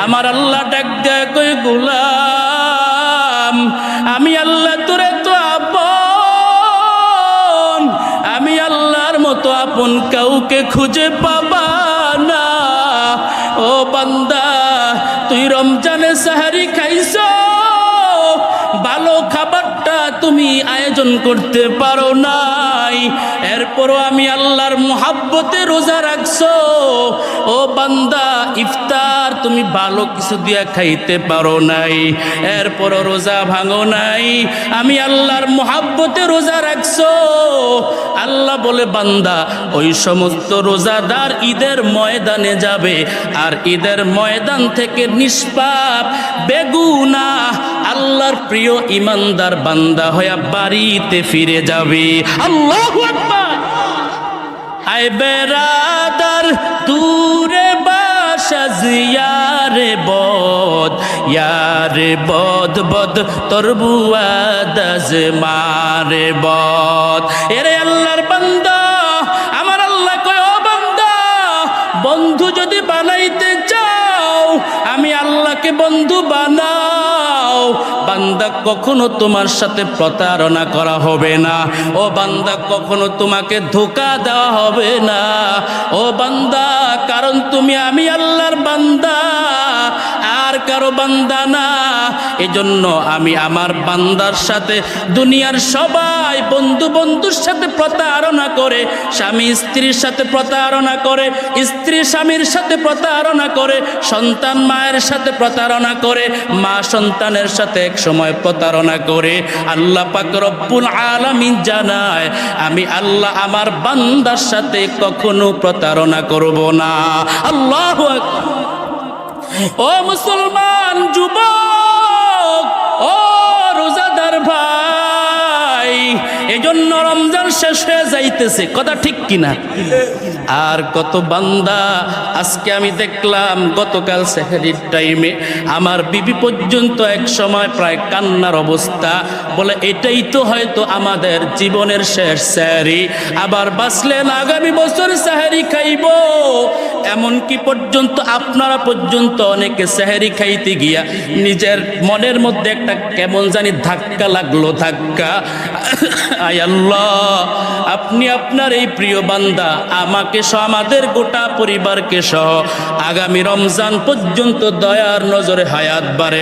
আমার আল্লাহ ডাক দেয় কই গোলাম আমি আল্লাহ তোরে তো আপন, আমি আল্লাহর মতো আপন কাউকে খুঁজে পাবা না। ও বান্দা তুই রমজানে সাহারি খাইছো, ভালো খাবারটা তুমি আয়োজন করতে পারো নাই, এরপরও আমি আল্লাহর মুহাব্বতে রোজা রাখছো। ও বান্দা ইফতার তুমি ভালো কিছু দিয়া খাইতে পারো নাই, এরপরও রোজা ভাঙো নাই, আমি আল্লাহর মুহাব্বতে রোজা রাখছো। আল্লাহ বলে বান্দা ওই সমস্ত রোজাদার ঈদের ময়দানে যাবে, আর ঈদের ময়দান থেকে নিষ্পাপ বেগুনাহ আল্লাহর প্রিয় ইমানদার বান্দা হয়ে বাড়িতে ফিরে যাবে। আল্লাহু আকবার। আয় বেরাদার দূরে বাসা জিয়ারে বদ, ইয়ারে বদ বদ তোর বুয়াদাজ মারে বদ। এরে আল্লাহর বান্দা, আমার আল্লাহ কয় ও বান্দা, বন্ধু যদি বানাইতে চাও আমি আল্লাহকে বন্ধু বানাও। বান্দা কখনো তোমার সাথে প্রতারণা করা হবে না, ও বান্দা কখনো তোমাকে ধোঁকা দেওয়া হবে না, ও বান্দা, কারণ তুমি আমি আল্লাহর বান্দা আর কারো বান্দা না। এজন্য আমি আমার বান্দার সাথে দুনিয়ার সবাই বন্ধু বন্ধুর সাথে প্রতারণা করে, স্বামী স্ত্রীর সাথে প্রতারণা করে, স্ত্রী স্বামীর সাথে প্রতারণা করে, সন্তান মায়ের সাথে প্রতারণা করে, মা সন্তানের সাথে এক সময় প্রতারণা করে। আল্লাহ পাক রব্বুল আলামিন জানায় আমি আল্লাহ আমার বান্দার সাথে কখনো প্রতারণা করব না। আল্লাহু আকবার। ও মুসলমান যুবক, ও রোজাদার ভাই, এজন্য রমজান শেষ হয়ে যাইতেছে, কথা ঠিক কিনা? আর কত বান্দা আজকে আমি দেখলাম গতকাল সেহরির টাইমে আমার বিবি পর্যন্ত এক সময় প্রায় কান্নার অবস্থা, বলে এটাই তো হয়তো আমাদের জীবনের শেষ সেহরি, আবার বাঁচলেন আগামী বছর সেহরি খাইব। এমনকি পর্যন্ত আপনারা পর্যন্ত অনেকে সেহরি খাইতে গিয়া নিজের মনের মধ্যে একটা কেমন জানি ধাক্কা লাগলো, ধাক্কা। আয় আল্লাহ, আপনি আপনার এই প্রিয় বান্দা আমাকে সহ আমাদের গোটা পরিবারকে সহ আগামী রমজান পর্যন্ত দয়ার নজরে হায়াত বাড়ে